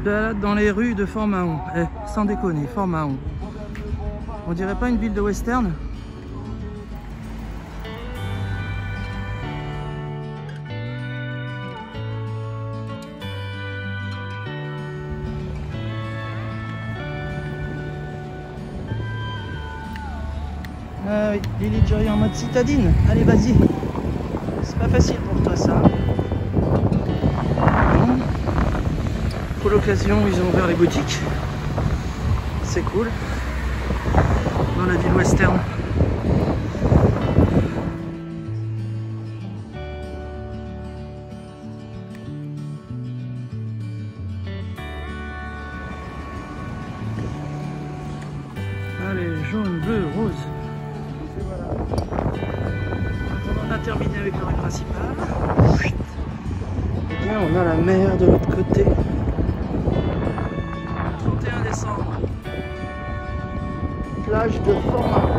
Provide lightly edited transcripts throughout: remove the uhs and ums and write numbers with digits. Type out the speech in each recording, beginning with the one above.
te balades dans les rues de Fort-Mahon. Eh, sans déconner, Fort-Mahon. On dirait pas une ville de western? Ah oui, Lily Joy en mode citadine. Allez, vas-y. C'est pas facile pour toi, ça. Bon. Pour l'occasion, ils ont ouvert les boutiques. C'est cool. Dans la ville western. Allez, jaune, bleu, rose. On a terminé avec le rue principal. Et bien, on a la mer de l'autre côté. 31 décembre. Plage de Fort-Mahon.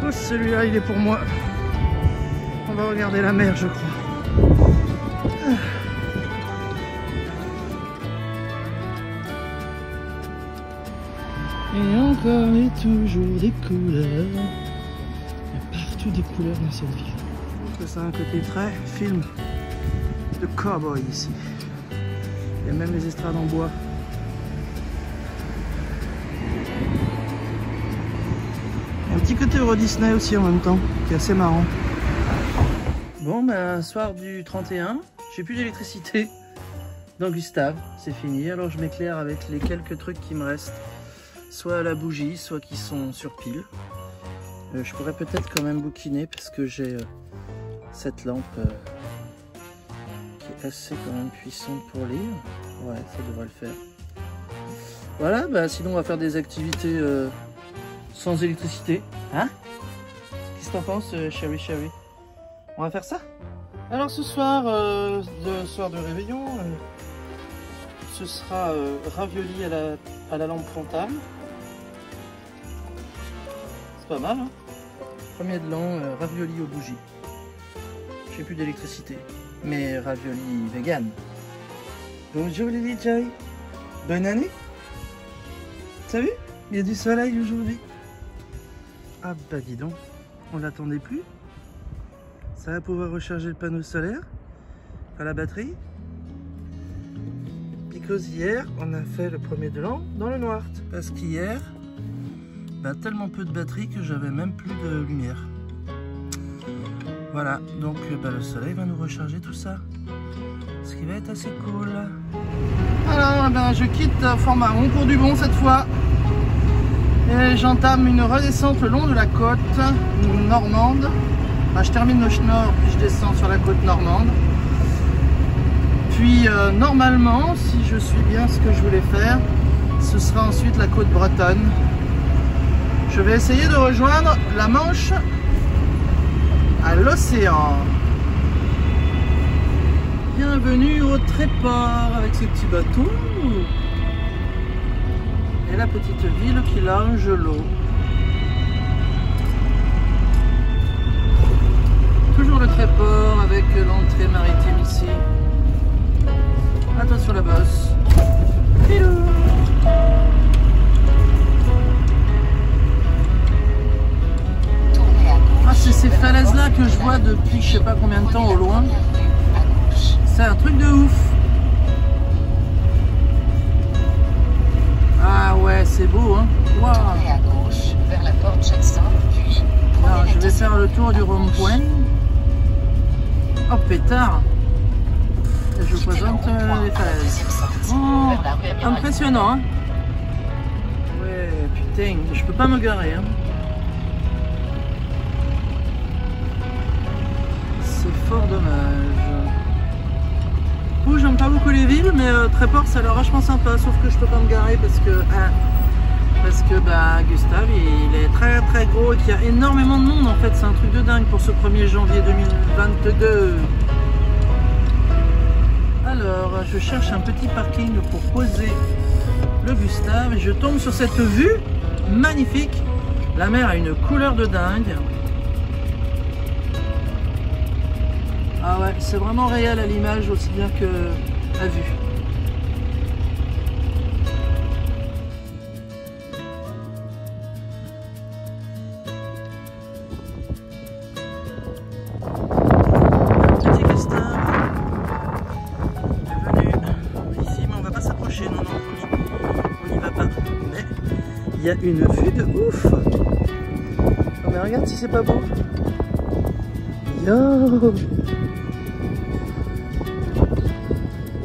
Oh, celui-là, il est pour moi. On va regarder la mer, je crois. Et encore et toujours des couleurs. Il y a partout des couleurs dans cette ville. Je trouve que ça a un côté très film de cowboy ici. Il y a même les estrades en bois. Il y a un petit côté Euro Disney aussi en même temps, qui est assez marrant. Bon, ben, soir du 31, j'ai plus d'électricité dans Gustave, c'est fini. Alors je m'éclaire avec les quelques trucs qui me restent. Soit à la bougie, soit qui sont sur pile. Je pourrais peut-être quand même bouquiner parce que j'ai cette lampe qui est assez quand même puissante pour lire. Ouais, ça devrait le faire. Voilà, bah sinon on va faire des activités sans électricité. Hein? Qu'est-ce que t'en penses, chérie? On va faire ça? Alors ce soir, soir de réveillon, ce sera ravioli à la lampe frontale. Pas mal, hein. Premier de l'an, ravioli aux bougies. J'ai plus d'électricité, mais ravioli vegan. Bonjour Lily Joy, bonne année. T'as vu? Il y a du soleil aujourd'hui. Ah bah dis donc, on l'attendait plus. Ça va pouvoir recharger le panneau solaire à la batterie. Because hier, on a fait le premier de l'an dans le noir. Parce qu'hier, tellement peu de batterie que j'avais même plus de lumière. Voilà, donc le soleil va nous recharger tout ça. Ce qui va être assez cool. Alors, je quitte Fort-Mahon pour du bon cette fois. Et j'entame une redescente le long de la côte normande. Je termine le Schnorr, puis je descends sur la côte normande. Puis normalement, si je suis bien ce que je voulais faire, ce sera ensuite la côte bretonne. Je vais essayer de rejoindre la Manche à l'océan. Bienvenue au Tréport avec ses petits bateaux. Et la petite ville qui longe l'eau. Toujours le Tréport avec l'entrée maritime ici. Attention la bosse. Hello. Ah, c'est ces falaises là que je vois depuis je sais pas combien de temps au loin. C'est un truc de ouf. Ah ouais, c'est beau hein. Wow. À gauche vers la porte Jackson, puis alors, je vais faire le tour du rond-point. Oh pétard. Et je vous présente les falaises. Oh, impressionnant hein. Ouais putain, je peux pas me garer hein. Fort dommage. J'aime pas beaucoup les villes, mais Tréport ça a l'air vachement sympa, sauf que je peux pas me garer parce que Gustave il est très très gros et qu'il y a énormément de monde en fait, c'est un truc de dingue pour ce 1er janvier 2022. Alors je cherche un petit parking pour poser le Gustave et je tombe sur cette vue magnifique. La mer a une couleur de dingue. Ah ouais, c'est vraiment réel à l'image aussi bien que à vue. Petit Gustave est venu ici, mais on va pas s'approcher, non, on n'y va pas. Mais il y a une vue de ouf. Oh, mais regarde si c'est pas beau. Yo,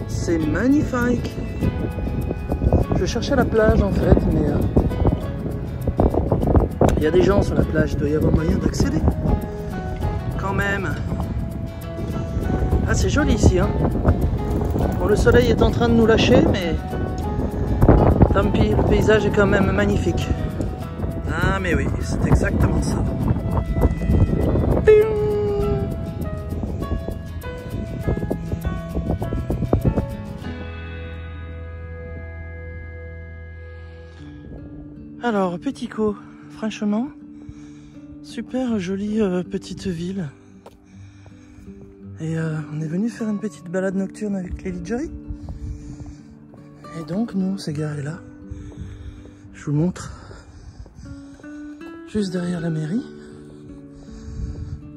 c'est magnifique. Je cherchais la plage en fait, mais il y a des gens sur la plage, il doit y avoir moyen d'accéder. Quand même. Ah, c'est joli ici, hein. Bon, le soleil est en train de nous lâcher, mais tant pis, le paysage est quand même magnifique. Ah, mais oui, c'est exactement ça. Alors, Petit Caux, franchement, super jolie petite ville. Et on est venu faire une petite balade nocturne avec Lily Joy. Et donc, nous, on s'est garé là. Je vous montre. Juste derrière la mairie.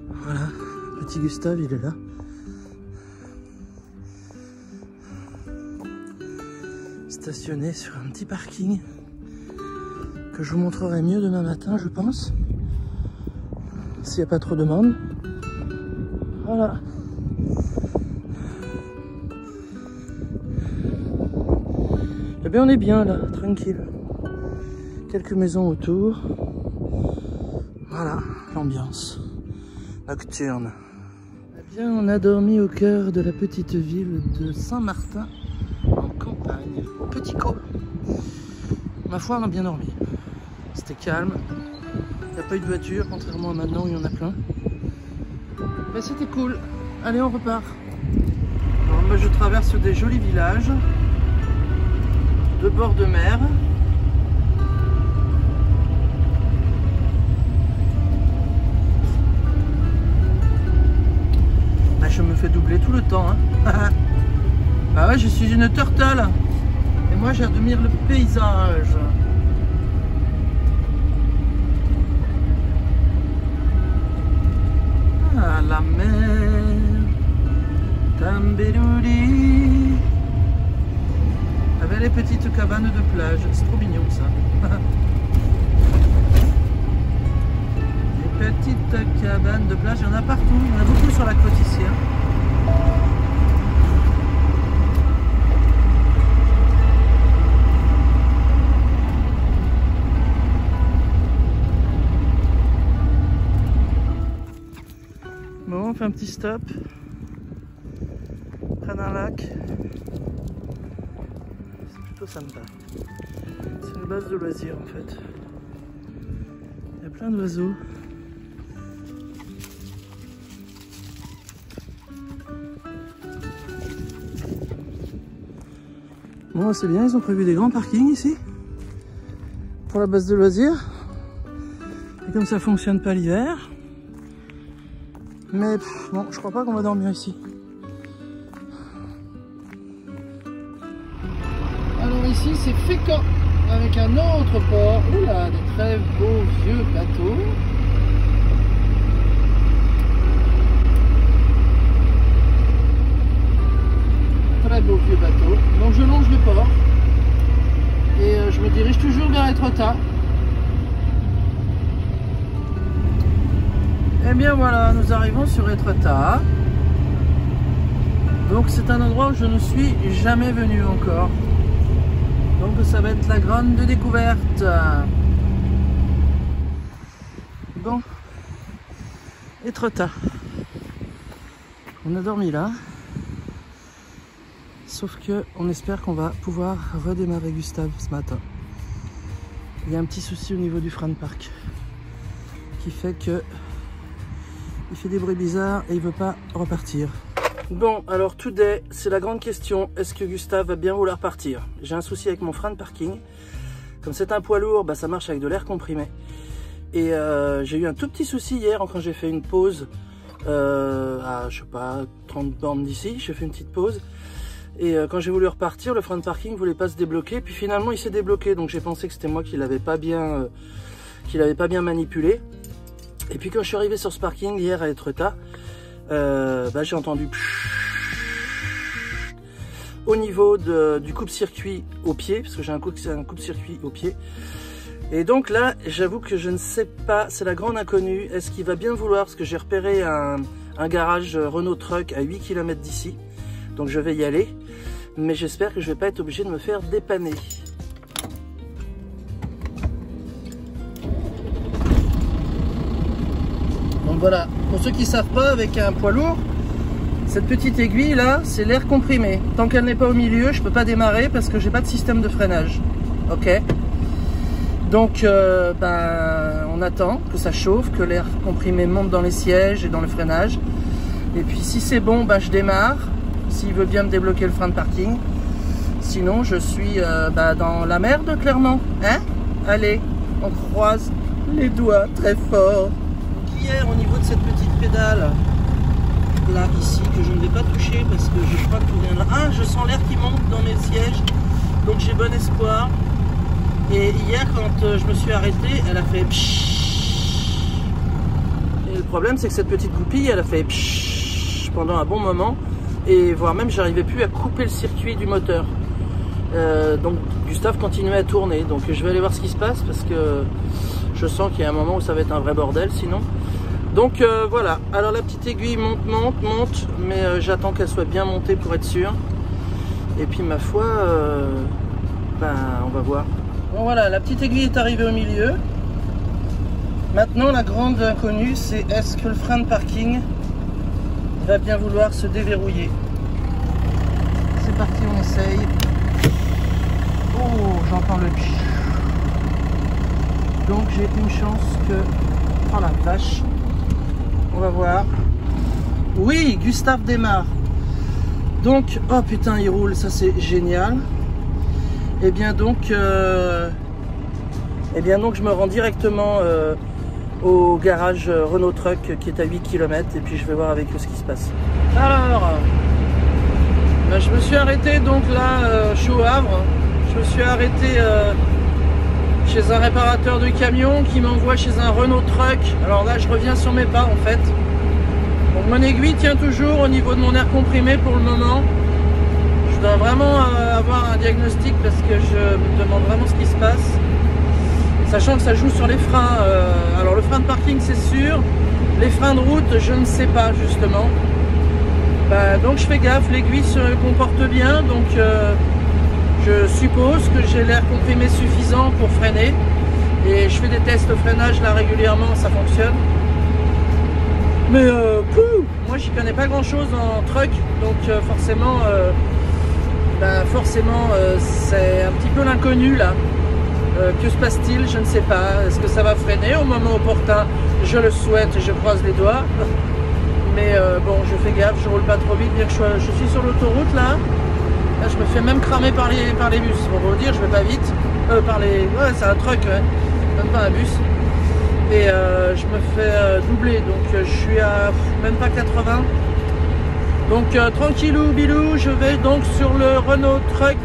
Voilà, petit Gustave, il est là. Stationné sur un petit parking. Que je vous montrerai mieux demain matin, je pense. S'il n'y a pas trop de monde. Voilà. Eh bien, on est bien là, tranquille. Quelques maisons autour. Voilà, l'ambiance nocturne. Eh bien, on a dormi au cœur de la petite ville de Saint-Martin, en campagne, au Petit Caux. Ma foi, on a bien dormi. C'était calme. Il n'y a pas eu de voiture, contrairement à maintenant où il y en a plein. Mais c'était cool. Allez, on repart. Alors, moi, je traverse des jolis villages de bord de mer. Bah, je me fais doubler tout le temps. Hein. Bah ouais, je suis une turtle. Et moi, j'admire le paysage. Ah, la mer. Tambérouli. Avec les petites cabanes de plage. C'est trop mignon, ça. Les petites cabanes de plage, il y en a partout. Il y en a beaucoup sur la côte ici. Hein. Bon, on fait un petit stop près d'un lac. C'est plutôt sympa. C'est une base de loisirs en fait. Il y a plein d'oiseaux. Bon, c'est bien, ils ont prévu des grands parkings ici pour la base de loisirs. Et comme ça fonctionne pas l'hiver. Mais bon, je crois pas qu'on va dormir ici. Alors ici c'est Fécamp avec un autre port. Oula, des très beaux vieux bateaux. Très beaux vieux bateaux. Donc je longe le port et je me dirige toujours vers Étretat. Et bien voilà, nous arrivons sur Étretat. Donc c'est un endroit où je ne suis jamais venu encore. Donc ça va être la grande découverte. Bon, Étretat. On a dormi là. Sauf que on espère qu'on va pouvoir redémarrer Gustave ce matin. Il y a un petit souci au niveau du frein de parc qui fait que il fait des bruits bizarres et il veut pas repartir. Bon, alors today, c'est la grande question. Est-ce que Gustave va bien vouloir partir? J'ai un souci avec mon frein de parking. Comme c'est un poids lourd, bah, ça marche avec de l'air comprimé. Et j'ai eu un tout petit souci hier quand j'ai fait une pause à je sais pas 30 bornes d'ici. J'ai fait une petite pause et quand j'ai voulu repartir, le frein de parking voulait pas se débloquer, puis finalement il s'est débloqué, donc j'ai pensé que c'était moi qui l'avais pas bien manipulé. Et puis quand je suis arrivé sur ce parking hier à Etretat, j'ai entendu au niveau du coupe-circuit au pied, parce que j'ai un coupe-circuit au pied. Et donc là, j'avoue que je ne sais pas, c'est la grande inconnue. Est-ce qu'il va bien vouloir, parce que j'ai repéré un garage Renault Truck à 8 km d'ici. Donc je vais y aller, mais j'espère que je ne vais pas être obligé de me faire dépanner. Donc voilà, pour ceux qui ne savent pas, avec un poids lourd, cette petite aiguille là, c'est l'air comprimé. Tant qu'elle n'est pas au milieu, je ne peux pas démarrer parce que j'ai pas de système de freinage. Ok. Donc on attend que ça chauffe, que l'air comprimé monte dans les sièges et dans le freinage. Et puis si c'est bon, je démarre. S'il veut bien me débloquer le frein de parking. Sinon je suis dans la merde clairement. Hein? Allez, on croise les doigts très fort. Donc hier au niveau de cette petite pédale, là ici, que je ne vais pas toucher parce que je crois que tout vient là. Ah, je sens l'air qui monte dans mes sièges. Donc j'ai bon espoir. Et hier, quand je me suis arrêté, elle a fait pshhh. Et le problème, c'est que cette petite goupille, elle a fait pshhh pendant un bon moment. Et voire même, j'arrivais plus à couper le circuit du moteur. Donc Gustave continuait à tourner. Donc je vais aller voir ce qui se passe parce que je sens qu'il y a un moment où ça va être un vrai bordel sinon. Donc voilà. Alors la petite aiguille monte. Mais j'attends qu'elle soit bien montée pour être sûr. Et puis ma foi, on va voir. Bon voilà, la petite aiguille est arrivée au milieu. Maintenant la grande inconnue, c'est est-ce que le frein de parking va bien vouloir se déverrouiller. C'est parti, on essaye. Oh, j'entends le tch. Donc j'ai une chance que... Oh la vache. On va voir. Oui, Gustave démarre. Donc, oh putain, il roule, ça c'est génial. Et bien donc, je me rends directement au garage Renault Truck qui est à 8 km et puis je vais voir avec eux ce qui se passe. Alors, je me suis arrêté donc là, je suis au Havre. Je me suis arrêté chez un réparateur de camions qui m'envoie chez un Renault Truck. Alors là, je reviens sur mes pas en fait. Donc mon aiguille tient toujours au niveau de mon air comprimé pour le moment. Je dois vraiment avoir un diagnostic parce que je me demande vraiment ce qui se passe. Et sachant que ça joue sur les freins. Alors le frein de parking c'est sûr. Les freins de route je ne sais pas justement. Donc je fais gaffe, l'aiguille se comporte bien. Donc je suppose que j'ai l'air comprimé suffisant pour freiner. Et je fais des tests de freinage là régulièrement, ça fonctionne. Mais moi j'y connais pas grand chose en truck. Donc forcément... c'est un petit peu l'inconnu là. Que se passe-t-il? Je ne sais pas. Est-ce que ça va freiner au moment opportun? Je le souhaite et je croise les doigts. Mais bon, je fais gaffe, je roule pas trop vite. Bien que je suis sur l'autoroute là. Là, je me fais même cramer par les bus. Pour vous dire, je vais pas vite. Ouais, c'est un truck, ouais. Même pas un bus. Et je me fais doubler. Donc je suis à même pas 80. Donc tranquillou bilou, je vais donc sur le Renault Truck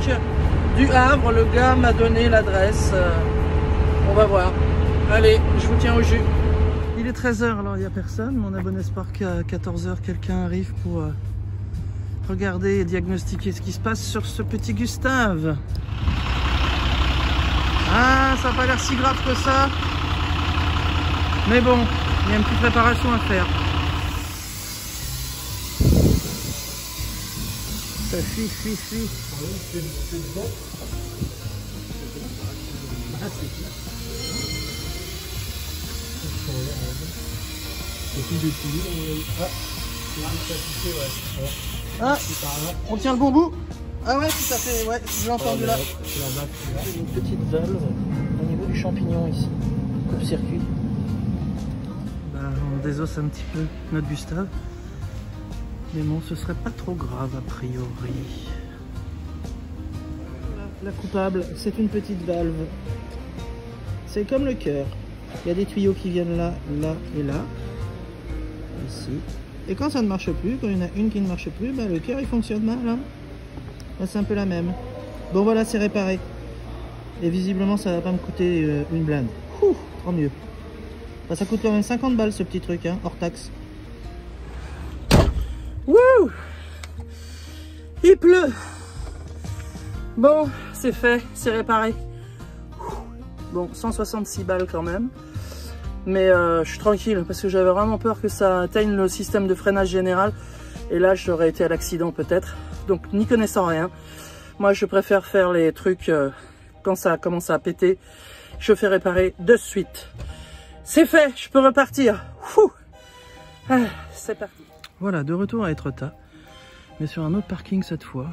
du Havre. Le gars m'a donné l'adresse. On va voir. Allez, je vous tiens au jus. Il est 13 h, alors il n'y a personne. Mais on a bon espoir qu'à 14 h, quelqu'un arrive pour regarder et diagnostiquer ce qui se passe sur ce petit Gustave. Ah, ça n'a pas l'air si grave que ça. Mais bon, il y a une petite préparation à faire. Ça fuit. Ah, on tient le bon bout. Ah ouais, tout à fait, ouais, j'ai entendu là. Une petite valve au niveau du champignon ici, coupe-circuit. On désosse un petit peu notre Gustave. Mais bon, ce serait pas trop grave a priori. La coupable, c'est une petite valve. C'est comme le cœur. Il y a des tuyaux qui viennent là, là et là. Ici. Et quand ça ne marche plus, quand il y en a une qui ne marche plus, bah, le cœur il fonctionne mal. Hein. Bah, c'est un peu la même. Bon voilà, c'est réparé. Et visiblement ça va pas me coûter une blinde. Ouh, tant mieux. Bah, ça coûte quand même 50 balles ce petit truc, hein, hors taxe. Wouh! Il pleut. Bon, c'est fait, c'est réparé. Bon, 166 balles quand même. Mais je suis tranquille parce que j'avais vraiment peur que ça atteigne le système de freinage général. Et là, j'aurais été à l'accident peut-être. Donc, n'y connaissant rien, moi, je préfère faire les trucs quand ça commence à péter. Je fais réparer de suite. C'est fait, je peux repartir. Ah, c'est parti. Voilà, de retour à Étretat. Mais sur un autre parking cette fois.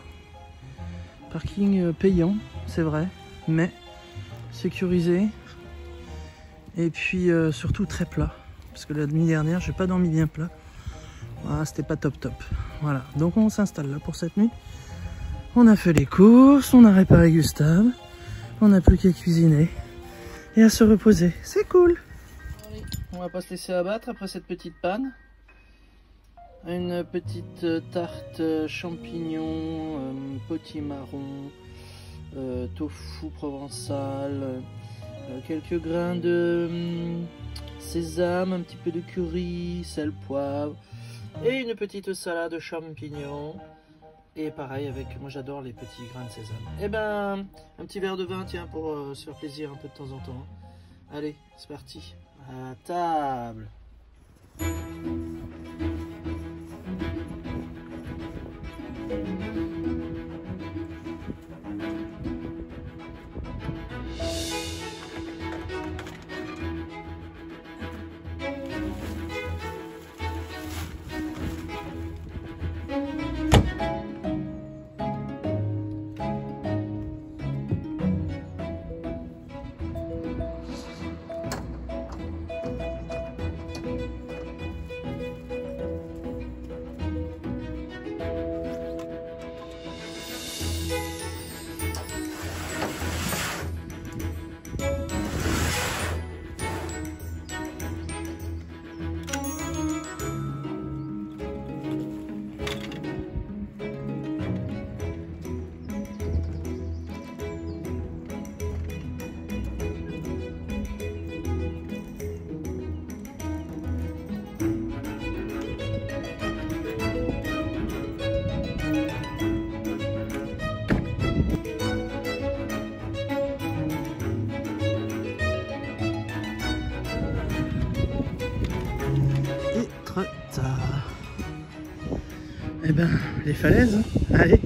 Parking payant, c'est vrai, mais sécurisé. Et puis surtout très plat. Parce que la nuit dernière, j'ai pas dormi bien plat. Voilà, c'était pas top. Voilà, donc on s'installe là pour cette nuit. On a fait les courses, on a réparé Gustave. On n'a plus qu'à cuisiner et à se reposer. C'est cool. Allez, on va pas se laisser abattre après cette petite panne. Une petite tarte champignons, potimarron, tofu provençal, quelques grains de sésame, un petit peu de curry, sel, poivre et une petite salade de champignons. Et pareil avec, moi j'adore les petits grains de sésame. Et ben, un petit verre de vin, tiens, pour se faire plaisir un peu de temps en temps. Allez, c'est parti, à table. Eh ben, les falaises, allez.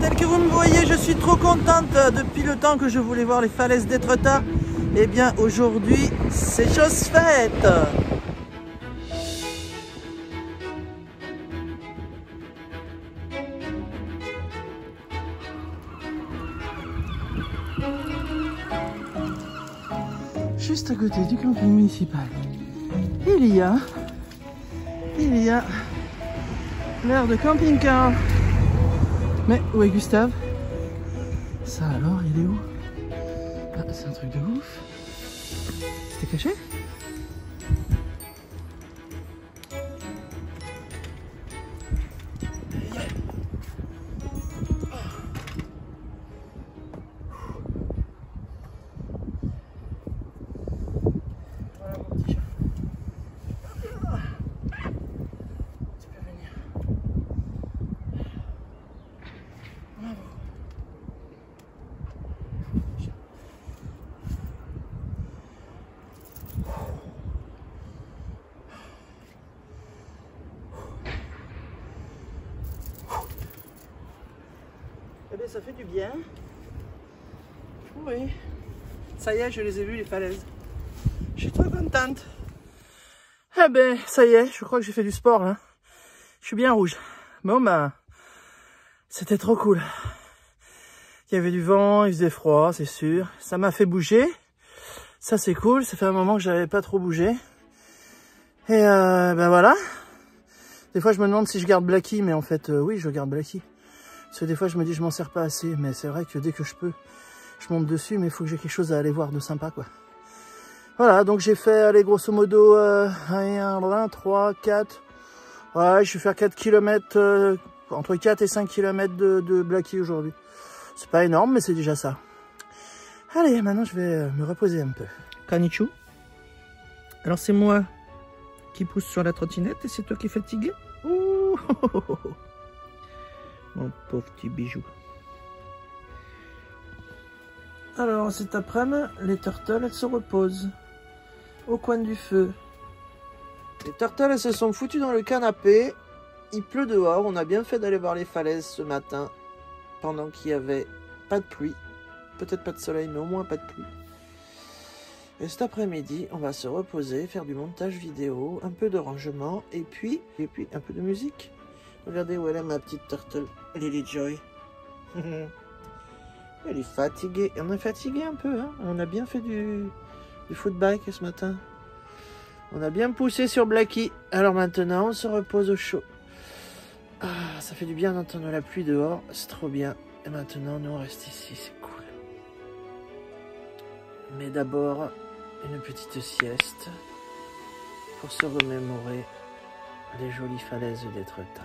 Tel que vous me voyez, je suis trop contente depuis le temps que je voulais voir les falaises d'Étretat. Eh bien, aujourd'hui, c'est chose faite. Juste à côté du camping municipal, il y a l'aire de camping-car. Mais où est Gustave? Ça alors, il est où? Ah, c'est un truc de ouf. C'était caché? Voilà mon petit chat. Tu peux venir. Bravo. Eh bien, ça fait du bien. Oui. Ça y est, je les ai vus, les falaises. Je suis trop contente. Eh ben, ça y est, je crois que j'ai fait du sport, là. Je suis bien rouge. Bon, bah, c'était trop cool. Il y avait du vent, il faisait froid, c'est sûr. Ça m'a fait bouger. Ça, c'est cool. Ça fait un moment que j'avais pas trop bougé. Et ben voilà. Des fois, je me demande si je garde Blacky, mais en fait, oui, je garde Blacky. Parce que des fois, je me dis, je m'en sers pas assez. Mais c'est vrai que dès que je peux, je monte dessus, mais il faut que j'ai quelque chose à aller voir de sympa, quoi. Voilà, donc j'ai fait, allez, grosso modo, 1, 3, 4. Ouais, je vais faire 4 km, entre 4 et 5 km de Blacky aujourd'hui. C'est pas énorme, mais c'est déjà ça. Allez, maintenant, je vais me reposer un peu. Kanichu. Alors, c'est moi qui pousse sur la trottinette et c'est toi qui es fatigué. Ouh, mon pauvre petit bijou. Alors, cet après-midi, les turtles, elles se reposent au coin du feu. Les turtles, elles se sont foutues dans le canapé. Il pleut dehors. On a bien fait d'aller voir les falaises ce matin pendant qu'il y avait pas de pluie. Peut-être pas de soleil, mais au moins pas de pluie. Et cet après-midi, on va se reposer, faire du montage vidéo, un peu de rangement, et puis un peu de musique. Regardez où elle est, ma petite turtle, Lily Joy. Elle est fatiguée. On est fatigué un peu, hein. On a bien fait du foot bike ce matin. On a bien poussé sur Blacky. Alors maintenant, on se repose au chaud. Ah, ça fait du bien d'entendre la pluie dehors. C'est trop bien. Et maintenant, nous, on reste ici. C'est cool. Mais d'abord, une petite sieste pour se remémorer les jolies falaises d'Étretat.